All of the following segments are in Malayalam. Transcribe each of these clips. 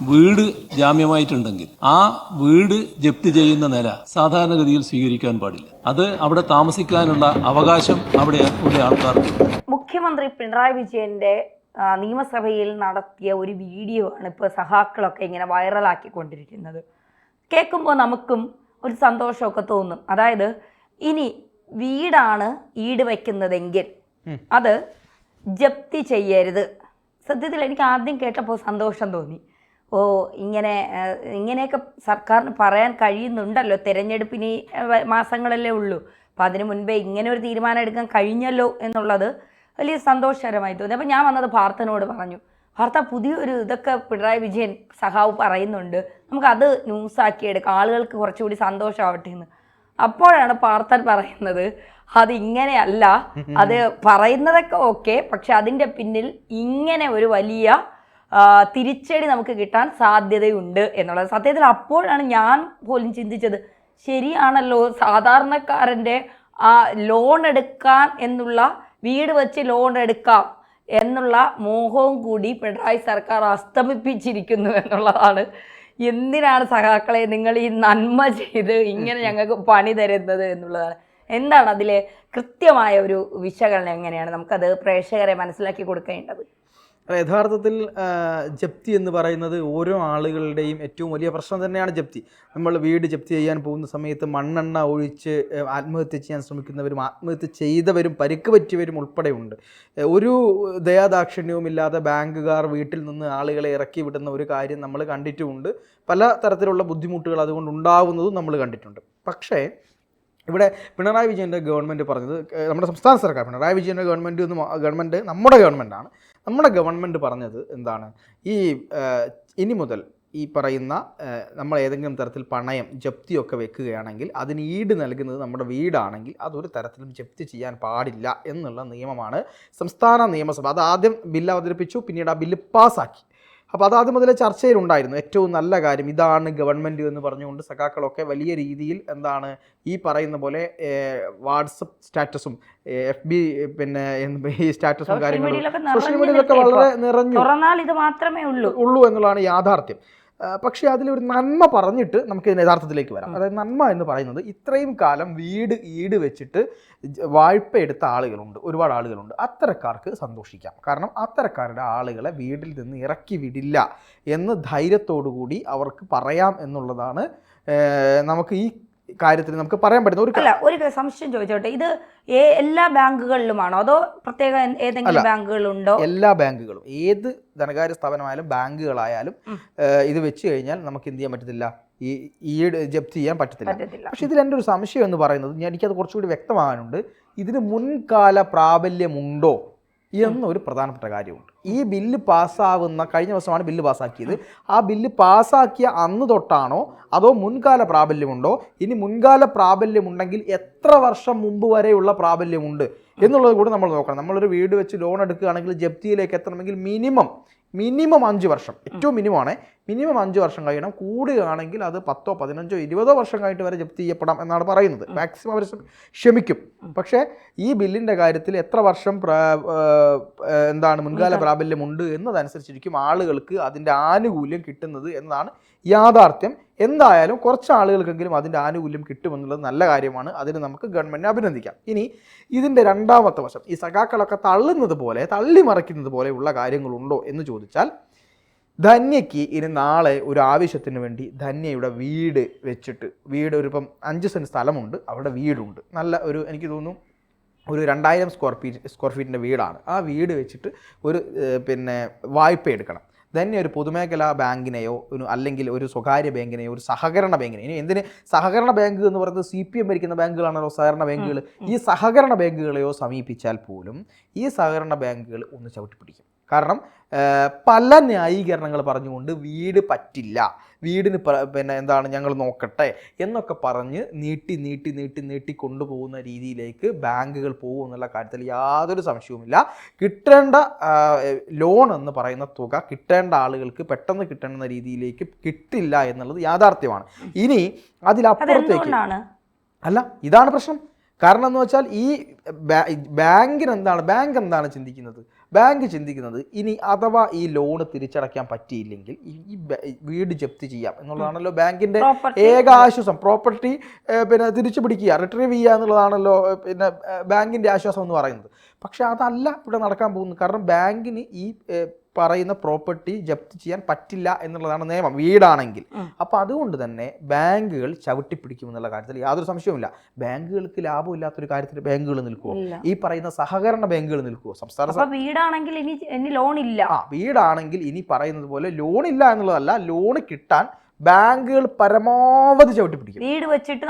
വീട് ജാമ്യമായിട്ടുണ്ടെങ്കിൽ ആ വീട് ജപ്തി ചെയ്യുന്ന നില സാധാരണഗതിയിൽ സ്വീകരിക്കാൻ പാടില്ല. അത് അവിടെ താമസിക്കാനുള്ള അവകാശം അവിടെ ഉള്ള ആൾക്കാർക്ക്. മുഖ്യമന്ത്രി പിണറായി വിജയന്റെ നിയമസഭയിൽ നടത്തിയ ഒരു വീഡിയോ ആണ് ഇപ്പോൾ സഹാക്കളൊക്കെ ഇങ്ങനെ വൈറലാക്കിക്കൊണ്ടിരിക്കുന്നത്. കേൾക്കുമ്പോൾ നമുക്കും ഒരു സന്തോഷമൊക്കെ തോന്നും. അതായത് ഇനി വീടാണ് ഈട് വയ്ക്കുന്നതെങ്കിൽ അത് ജപ്തി ചെയ്യരുത്. സത്യത്തിൽ എനിക്ക് ആദ്യം കേട്ടപ്പോൾ സന്തോഷം തോന്നി. ഇങ്ങനെയൊക്കെ സർക്കാരിന് പറയാൻ കഴിയുന്നുണ്ടല്ലോ, തിരഞ്ഞെടുപ്പിന് മാസങ്ങളല്ലേ ഉള്ളൂ, അപ്പം അതിന് മുൻപേ ഇങ്ങനെ ഒരു തീരുമാനം എടുക്കാൻ കഴിഞ്ഞല്ലോ എന്നുള്ളത് വലിയ സന്തോഷകരമായി തോന്നി. അപ്പം ഞാൻ വന്നത് പാർത്ഥനോട് പറഞ്ഞു, പാർത്ഥ പുതിയൊരു ഇതൊക്കെ പിണറായി വിജയൻ സഖാവ് പറയുന്നുണ്ട്, നമുക്കത് ന്യൂസാക്കി എടുക്കാം, ആളുകൾക്ക് കുറച്ചുകൂടി സന്തോഷമാവട്ടെ എന്ന്. അപ്പോഴാണ് പാർത്ഥൻ പറയുന്നത് അതിങ്ങനെയല്ല, അത് പറയുന്നതൊക്കെ ഓക്കെ, പക്ഷെ അതിൻ്റെ പിന്നിൽ ഇങ്ങനെ ഒരു വലിയ തിരിച്ചടി നമുക്ക് കിട്ടാൻ സാധ്യതയുണ്ട് എന്നുള്ളത്. സത്യത്തിൽ അപ്പോഴാണ് ഞാൻ പോലും ചിന്തിച്ചത്, ശരിയാണല്ലോ, സാധാരണക്കാരൻ്റെ ആ ലോൺ എടുക്കാൻ എന്നുള്ള, വീട് വെച്ച് ലോൺ എടുക്കാം എന്നുള്ള മോഹവും കൂടി പിണറായി സർക്കാർ അസ്തമിപ്പിച്ചിരിക്കുന്നു എന്നുള്ളതാണ്. എന്തിനാണ് സഖാക്കളെ നിങ്ങൾ ഈ നന്മ ചെയ്ത് ഇങ്ങനെ ഞങ്ങൾക്ക് പണി തരുന്നത് എന്നുള്ളതാണ്. എന്താണ് അതിലെ കൃത്യമായ ഒരു വിശകലനം, എങ്ങനെയാണ് നമുക്കത് പ്രേക്ഷകരെ മനസ്സിലാക്കി കൊടുക്കേണ്ടത്? യഥാർത്ഥത്തിൽ ജപ്തി എന്ന് പറയുന്നത് ഓരോ ആളുകളുടെയും ഏറ്റവും വലിയ പ്രശ്നം തന്നെയാണ് ജപ്തി. നമ്മൾ വീട് ജപ്തി ചെയ്യാൻ പോകുന്ന സമയത്ത് മണ്ണെണ്ണ ഒഴിച്ച് ആത്മഹത്യ ചെയ്യാൻ ശ്രമിക്കുന്നവരും ആത്മഹത്യ ചെയ്തവരും പരിക്ക് പറ്റിയവരും ഉൾപ്പെടെയുണ്ട്. ഒരു ദയാദാക്ഷിണ്യവുമില്ലാതെ ബാങ്കുകാർ വീട്ടിൽ നിന്ന് ആളുകളെ ഇറക്കി വിടുന്ന ഒരു കാര്യം നമ്മൾ കണ്ടിട്ടുമുണ്ട്. പല തരത്തിലുള്ള ബുദ്ധിമുട്ടുകൾ അതുകൊണ്ട് ഉണ്ടാവുന്നതും നമ്മൾ കണ്ടിട്ടുണ്ട്. പക്ഷേ ഇവിടെ പിണറായി വിജയൻ്റെ ഗവൺമെൻറ് പറഞ്ഞത്, നമ്മുടെ സംസ്ഥാന സർക്കാർ, പിണറായി വിജയൻ്റെ ഗവൺമെൻറ് നമ്മുടെ ഗവൺമെൻറ്റാണ്. നമ്മുടെ ഗവൺമെൻറ് പറഞ്ഞത് എന്താണ്, ഇനി മുതൽ ഈ പറയുന്ന നമ്മൾ ഏതെങ്കിലും തരത്തിൽ പണയം ജപ്തിയൊക്കെ വെക്കുകയാണെങ്കിൽ അതിന് ഈട് നൽകുന്നത് നമ്മുടെ വീടാണെങ്കിൽ അതൊരു തരത്തിലും ജപ്തി ചെയ്യാൻ പാടില്ല എന്നുള്ള നിയമമാണ് സംസ്ഥാന നിയമസഭ. അത് ആദ്യം ബില്ല് അവതരിപ്പിച്ചു, പിന്നീട് ആ ബില്ല് പാസ്സാക്കി. അപ്പോൾ അതാദ്യം മുതലേ ചർച്ചയിലുണ്ടായിരുന്നു. ഏറ്റവും നല്ല കാര്യം ഇതാണ് ഗവൺമെൻറ് എന്ന് പറഞ്ഞുകൊണ്ട് സഖാക്കളൊക്കെ വലിയ രീതിയിൽ ഈ പറയുന്ന പോലെ വാട്സപ്പ് സ്റ്റാറ്റസും FB പിന്നെ ഈ സ്റ്റാറ്റസും കാര്യങ്ങളും സോഷ്യൽ മീഡിയയിലൊക്കെ വളരെ നിറഞ്ഞു ഇത് മാത്രമേ ഉള്ളൂ എന്നുള്ളതാണ് യാഥാർത്ഥ്യം. പക്ഷേ അതിലൊരു നന്മ പറഞ്ഞിട്ട് നമുക്ക് യഥാർത്ഥത്തിലേക്ക് വരാം. അതായത് നന്മ എന്ന് പറയുന്നത്, ഇത്രയും കാലം വീട് ഈട് വെച്ചിട്ട് വായ്പ എടുത്ത ആളുകളുണ്ട്, ഒരുപാട് ആളുകളുണ്ട്. അത്തരക്കാർക്ക് സന്തോഷിക്കാം. കാരണം അത്തരക്കാരുടെ ആളുകളെ വീട്ടിൽ നിന്ന് ഇറക്കി വിടില്ല എന്ന് ധൈര്യത്തോടു കൂടി അവർക്ക് പറയാം എന്നുള്ളതാണ് നമുക്ക് ഈ കാര്യത്തിൽ നമുക്ക് പറയാൻ പറ്റുന്ന ഒരു സംശയം ചോദിച്ചോട്ടെ, ഇത് എല്ലാ ബാങ്കുകളിലുമാണോ അതോ പ്രത്യേക ഏതെങ്കിലും ബാങ്കുകളുണ്ടോ? എല്ലാ ബാങ്കുകളും, ഏത് ധനകാര്യ സ്ഥാപനമായാലും ബാങ്കുകളായാലും ഇത് വെച്ച് കഴിഞ്ഞാൽ നമുക്ക് എന്ത് ചെയ്യാൻ പറ്റത്തില്ല, ഈ ജപ്തി ചെയ്യാൻ പറ്റത്തില്ല. പക്ഷെ ഇതിൽ എൻ്റെ ഒരു സംശയം എന്ന് പറയുന്നത്, എനിക്കത് കുറച്ചുകൂടി വ്യക്തമാകാനുണ്ട്, ഇതിന് മുൻകാല പ്രാബല്യമുണ്ടോ എന്നൊരു പ്രധാനപ്പെട്ട കാര്യമുണ്ട്. ഈ ബില്ല് പാസ്സാവുന്ന, കഴിഞ്ഞ ദിവസമാണ് ബില്ല് പാസ്സാക്കിയത്, ആ ബില്ല് പാസ്സാക്കിയ അന്ന് തൊട്ടാണോ അതോ മുൻകാല പ്രാബല്യമുണ്ടോ? ഇനി മുൻകാല പ്രാബല്യമുണ്ടെങ്കിൽ എത്ര വർഷം മുമ്പ് വരെയുള്ള പ്രാബല്യമുണ്ട് എന്നുള്ളത് കൂടി നമ്മൾ നോക്കണം. നമ്മളൊരു വീട് വെച്ച് ലോൺ എടുക്കുകയാണെങ്കിൽ ജപ്തിയിലേക്ക് എത്തണമെങ്കിൽ മിനിമം 5 വർഷം, ഏറ്റവും മിനിമം 5 വർഷം കഴിയണം. കൂടുകയാണെങ്കിൽ അത് 10, 15, 20 വർഷം കഴിഞ്ഞിട്ട് വരെ ജപ്തി ചെയ്യപ്പെടാം എന്നാണ് പറയുന്നത്. മാക്സിമം അവർ ക്ഷമിക്കും. പക്ഷേ ഈ ബില്ലിൻ്റെ കാര്യത്തിൽ എത്ര വർഷം മുൻകാല പ്രാബല്യമുണ്ട് എന്നതനുസരിച്ചിരിക്കും ആളുകൾക്ക് അതിൻ്റെ ആനുകൂല്യം കിട്ടുന്നത് എന്നതാണ് യാഥാർത്ഥ്യം. എന്തായാലും കുറച്ച് ആളുകൾക്കെങ്കിലും അതിൻ്റെ ആനുകൂല്യം കിട്ടുമെന്നുള്ളത് നല്ല കാര്യമാണ്. അതിന് നമുക്ക് ഗവൺമെൻറ്റിനെ അഭിനന്ദിക്കാം. ഇനി ഇതിൻ്റെ രണ്ടാമത്തെ വശം, ഈ സഖാക്കളൊക്കെ തള്ളിമറിക്കുന്നത് പോലെയുള്ള കാര്യങ്ങളുണ്ടോ എന്ന് ചോദിച്ചാൽ, ധന്യയ്ക്ക് ഇനി നാളെ ഒരു ആവശ്യത്തിന് വേണ്ടി ധന്യയുടെ വീട് വെച്ചിട്ട്, ഇപ്പം 5 സെൻറ്റ് സ്ഥലമുണ്ട്, അവിടെ വീടുണ്ട്, നല്ല ഒരു, എനിക്ക് തോന്നുന്നു ഒരു 2000 സ്ക്വയർ ഫീറ്റിൻ്റെ വീടാണ്. ആ വീട് വെച്ചിട്ട് ഒരു വായ്പ എടുക്കണം. ധന്യ ഒരു പൊതുമേഖലാ ബാങ്കിനെയോ അല്ലെങ്കിൽ ഒരു സ്വകാര്യ ബാങ്കിനെയോ ഒരു സഹകരണ ബാങ്കിനെയോ, ഇനി എന്തിന് സഹകരണ ബാങ്ക് എന്ന് പറയുന്നത് CPM ഭരിക്കുന്ന ബാങ്കുകളാണല്ലോ സഹകരണ ബാങ്കുകൾ, ഈ സഹകരണ ബാങ്കുകളെയോ സമീപിച്ചാൽ പോലും ഈ സഹകരണ ബാങ്കുകൾ ഒന്ന് ചവിട്ടിപ്പിടിക്കും. കാരണം പല ന്യായീകരണങ്ങൾ പറഞ്ഞുകൊണ്ട് വീട് പറ്റില്ല, വീടിന് ഞങ്ങൾ നോക്കട്ടെ എന്നൊക്കെ പറഞ്ഞ് നീട്ടി കൊണ്ടുപോകുന്ന രീതിയിലേക്ക് ബാങ്കുകൾ പോകും എന്നുള്ള കാര്യത്തിൽ യാതൊരു സംശയവുമില്ല. കിട്ടേണ്ട ലോൺ എന്ന് പറയുന്ന തുക കിട്ടേണ്ട ആളുകൾക്ക് പെട്ടെന്ന് കിട്ടേണ്ട രീതിയിലേക്ക് കിട്ടില്ല എന്നുള്ളത് യാഥാർത്ഥ്യമാണ്. ഇനി അതിലപ്പുറത്തേക്ക് അല്ല, ഇതാണ് പ്രശ്നം. കാരണം എന്ന് വെച്ചാൽ ഈ ബാങ്ക് എന്താണ് ചിന്തിക്കുന്നത്, ബാങ്ക് ചിന്തിക്കുന്നത് ഇനി അഥവാ ഈ ലോണ് തിരിച്ചടയ്ക്കാൻ പറ്റിയില്ലെങ്കിൽ വീട് ജപ്തി ചെയ്യാം എന്നുള്ളതാണല്ലോ ബാങ്കിന്റെ ഏക ആശ്വാസം. പ്രോപ്പർട്ടി പിന്നെ തിരിച്ചു പിടിക്കുക, റിട്രീവ് ചെയ്യുക എന്നുള്ളതാണല്ലോ പിന്നെ ബാങ്കിന്റെ ആശ്വാസം എന്ന് പറയുന്നത്. പക്ഷെ അതല്ല ഇവിടെ നടക്കാൻ പോകുന്നത്. കാരണം ബാങ്കിന് ഈ പറയുന്ന പ്രോപ്പർട്ടി ജപ്തി ചെയ്യാൻ പറ്റില്ല എന്നുള്ളതാണ് നിയമം വീടാണെങ്കിൽ. അപ്പോൾ അതുകൊണ്ട് തന്നെ ബാങ്കുകൾ ചവിട്ടിപ്പിടിക്കുമെന്നുള്ള കാര്യത്തിൽ യാതൊരു സംശയവുമില്ല. ബാങ്കുകൾക്ക് ലാഭമില്ലാത്തൊരു കാര്യത്തിൽ ബാങ്കുകൾ നിൽക്കുമോ? ഈ പറയുന്ന സഹകരണ ബാങ്കുകൾ നിൽക്കുമോ? സംസ്ഥാന വീടാണെങ്കിൽ ഇനി ലോൺ ഇല്ല. വീടാണെങ്കിൽ ഇനി പറയുന്നത് പോലെ ലോൺ ഇല്ല എന്നുള്ളതല്ല, ലോൺ കിട്ടാൻ ബാങ്കുകൾ പരമാവധി ചവിട്ടിപ്പിടിക്കും. വീട് വെച്ചിട്ട്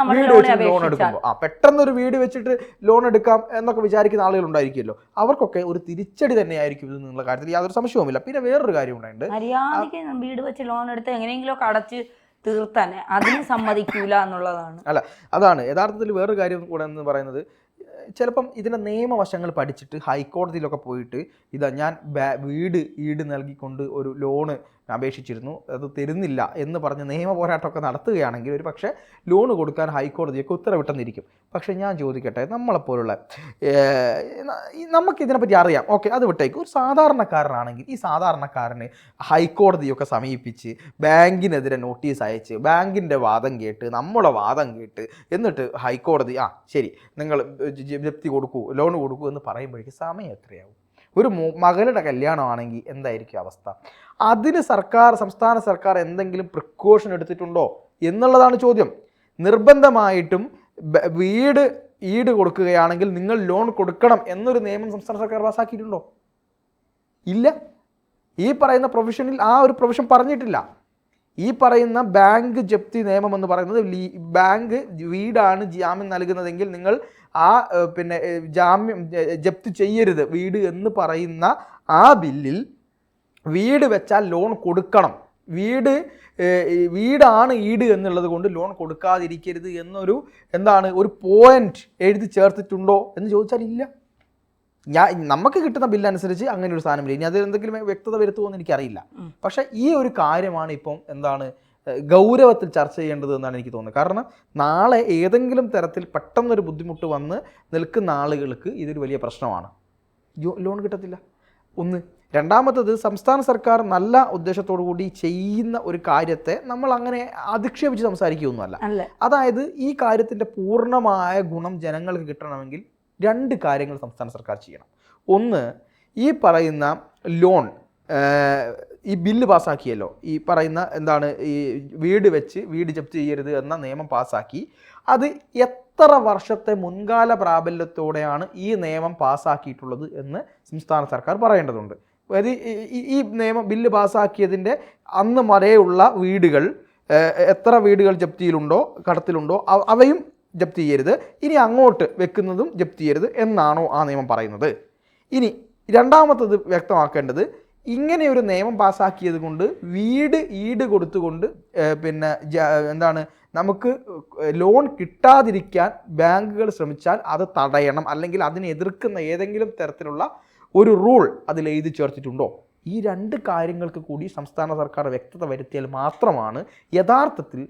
ലോൺ എടുക്കുമ്പോൾ പെട്ടെന്നൊരു വീട് വെച്ചിട്ട് ലോൺ എടുക്കാം എന്നൊക്കെ വിചാരിക്കുന്ന ആളുകൾ ഉണ്ടായിരിക്കുമല്ലോ, അവർക്കൊക്കെ ഒരു തിരിച്ചടി തന്നെയായിരിക്കും ഇത് എന്നുള്ള കാര്യത്തിൽ യാതൊരു സംശയവുമില്ല. പിന്നെ വേറൊരു കാര്യം ഉണ്ടായിട്ടുണ്ട്, മര്യാദയ്ക്ക് വീട് വെച്ച് ലോൺ എടുത്ത് എങ്ങനെയെങ്കിലും അടച്ച് തീർത്താനെ അതിന് സമ്മതിക്കൂല എന്നുള്ളതാണ്. അല്ല, അതാണ് യഥാർത്ഥത്തിൽ വേറൊരു കാര്യം കൂടെ എന്ന് പറയുന്നത്. ചിലപ്പം ഇതിൻ്റെ നിയമവശങ്ങൾ പഠിച്ചിട്ട് ഹൈക്കോടതിയിലൊക്കെ പോയിട്ട് ഇതാ ഞാൻ വീട് ഈട് നൽകിക്കൊണ്ട് ഒരു ലോണ് അപേക്ഷിച്ചിരുന്നു, അത് തരുന്നില്ല എന്ന് പറഞ്ഞ് നിയമ പോരാട്ടമൊക്കെ നടത്തുകയാണെങ്കിൽ ഒരു പക്ഷേ ലോണ് കൊടുക്കാൻ ഹൈക്കോടതിയൊക്കെ ഉത്തരവിട്ടെന്നിരിക്കും. പക്ഷേ ഞാൻ ചോദിക്കട്ടെ, നമ്മളെപ്പോലുള്ള നമുക്കിതിനെപ്പറ്റി അറിയാം, ഓക്കെ അത് വിട്ടേക്ക്. ഒരു സാധാരണക്കാരനാണെങ്കിൽ ഈ സാധാരണക്കാരന് ഹൈക്കോടതിയൊക്കെ സമീപിച്ച് ബാങ്കിനെതിരെ നോട്ടീസ് അയച്ച് ബാങ്കിൻ്റെ വാദം കേട്ട് നമ്മുടെ വാദം കേട്ട് എന്നിട്ട് ഹൈക്കോടതി ശരി നിങ്ങൾ ജപ്തി കൊടുക്കൂ, ലോൺ കൊടുക്കൂ എന്ന് പറയുമ്പോഴേക്ക് സമയം എത്രയാവും? ഒരു മകളുടെ കല്യാണമാണെങ്കിൽ എന്തായിരിക്കും അവസ്ഥ? അതിന് സംസ്ഥാന സർക്കാർ എന്തെങ്കിലും പ്രിക്കോഷൻ എടുത്തിട്ടുണ്ടോ എന്നുള്ളതാണ് ചോദ്യം. നിർബന്ധമായിട്ടും വീട് ഈട് കൊടുക്കുകയാണെങ്കിൽ നിങ്ങൾ ലോൺ കൊടുക്കണം എന്നൊരു നിയമം സംസ്ഥാന സർക്കാർ പാസ്സാക്കിയിട്ടുണ്ടോ? ഇല്ല. ഈ പറയുന്ന പ്രൊവിഷനിൽ ഒരു പ്രൊവിഷൻ പറഞ്ഞിട്ടില്ല. ഈ പറയുന്ന ബാങ്ക് ജപ്തി നിയമം എന്ന് പറയുന്നത് ബാങ്ക് വീടാണ് ജാമ്യം നൽകുന്നതെങ്കിൽ നിങ്ങൾ പിന്നെ ജപ്തി ചെയ്യരുത് വീട് എന്ന് പറയുന്ന ആ ബില്ലിൽ വീട് വെച്ചാൽ ലോൺ കൊടുക്കണം, വീടാണ് ഈട് എന്നുള്ളത് കൊണ്ട് ലോൺ കൊടുക്കാതിരിക്കരുത് എന്നൊരു ഒരു പോയിന്റ് എഴുതി ചേർത്തിട്ടുണ്ടോ എന്ന് ചോദിച്ചാൽ ഇല്ല. നമുക്ക് കിട്ടുന്ന ബില്ലനുസരിച്ച് അങ്ങനെ ഒരു സാധനമില്ല. ഇനി അത് എന്തെങ്കിലും വ്യക്തത വരുത്തുമോ എന്ന് എനിക്കറിയില്ല. പക്ഷേ ഈ ഒരു കാര്യമാണ് ഇപ്പം ഗൗരവത്തിൽ ചർച്ച ചെയ്യേണ്ടത് എന്നാണ് എനിക്ക് തോന്നുന്നത്. കാരണം നാളെ ഏതെങ്കിലും തരത്തിൽ പെട്ടെന്നൊരു ബുദ്ധിമുട്ട് വന്ന് നിൽക്കുന്ന ആളുകൾക്ക് ഇതൊരു വലിയ പ്രശ്നമാണ്. ലോൺ കിട്ടത്തില്ല ഒന്ന്. രണ്ടാമത്തത്, സംസ്ഥാന സർക്കാർ നല്ല ഉദ്ദേശത്തോടു കൂടി ചെയ്യുന്ന ഒരു കാര്യത്തെ നമ്മൾ അങ്ങനെ അധിക്ഷേപിച്ച് സംസാരിക്കുകയൊന്നുമല്ല. അതായത് ഈ കാര്യത്തിൻ്റെ പൂർണ്ണമായ ഗുണം ജനങ്ങൾക്ക് കിട്ടണമെങ്കിൽ രണ്ട് കാര്യങ്ങൾ സംസ്ഥാന സർക്കാർ ചെയ്യണം. ഒന്ന്, ഈ പറയുന്ന ലോൺ ഈ ബില്ല് പാസ്സാക്കിയല്ലോ, ഈ പറയുന്ന ഈ വീട് വെച്ച് വീട് ജപ്തി ചെയ്യരുത് എന്ന നിയമം പാസ്സാക്കി. അത് എത്ര വർഷത്തെ മുൻകാല പ്രാബല്യത്തോടെയാണ് ഈ നിയമം പാസ്സാക്കിയിട്ടുള്ളത് എന്ന് സംസ്ഥാന സർക്കാർ പറയേണ്ടതുണ്ട്. അതായത് ഈ ബില്ല് പാസ്സാക്കിയതിൻ്റെ അന്ന് വരെയുള്ള വീടുകൾ, എത്ര വീടുകൾ ജപ്തിയിലുണ്ടോ കടത്തിലുണ്ടോ അവയും ജപ്തി ചെയ്യരുത്, ഇനി അങ്ങോട്ട് വെക്കുന്നതും ജപ്തി ചെയ്യരുത് എന്നാണോ ആ നിയമം പറയുന്നത്? ഇനി രണ്ടാമത്തത് വ്യക്തമാക്കേണ്ടത്, ഇങ്ങനെയൊരു നിയമം പാസ്സാക്കിയത് കൊണ്ട് വീട് ഈട് കൊടുത്തുകൊണ്ട് നമുക്ക് ലോൺ കിട്ടാതിരിക്കാൻ ബാങ്കുകൾ ശ്രമിച്ചാൽ അത് തടയണം, അല്ലെങ്കിൽ അതിനെ എതിർക്കുന്ന ഏതെങ്കിലും തരത്തിലുള്ള ഒരു റൂൾ അതിൽ എഴുതി ചേർത്തിട്ടുണ്ടോ? ഈ രണ്ട് കാര്യങ്ങൾക്ക് കൂടി സംസ്ഥാന സർക്കാർ വ്യക്തത വരുത്തിയാൽ മാത്രമാണ് യഥാർത്ഥത്തിൽ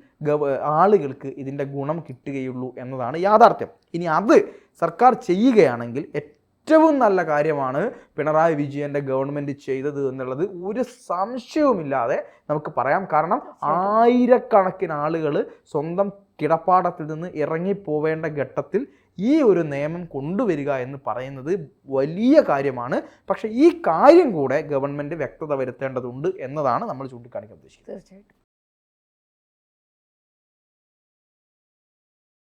ആളുകൾക്ക് ഇതിൻ്റെ ഗുണം കിട്ടുകയുള്ളൂ എന്നതാണ് യാഥാർത്ഥ്യം. ഇനി അത് സർക്കാർ ചെയ്യുകയാണെങ്കിൽ ഏറ്റവും നല്ല കാര്യമാണ് പിണറായി വിജയൻ്റെ ഗവൺമെൻറ് ചെയ്തത് എന്നുള്ളത് ഒരു സംശയവുമില്ലാതെ നമുക്ക് പറയാം. കാരണം ആയിരക്കണക്കിന് ആളുകൾ സ്വന്തം കിടപ്പാടത്തിൽ നിന്ന് ഇറങ്ങിപ്പോവേണ്ട ഘട്ടത്തിൽ ഈ ഒരു നിയമം കൊണ്ടുവരിക എന്ന് പറയുന്നത് വലിയ കാര്യമാണ്. പക്ഷേ ഈ കാര്യം കൂടെ ഗവൺമെൻറ് വ്യക്തത വരുത്തേണ്ടതുണ്ട് എന്നതാണ് നമ്മൾ ചൂണ്ടിക്കാണിക്കാൻ ഉദ്ദേശിക്കുന്നത്. തീർച്ചയായിട്ടും.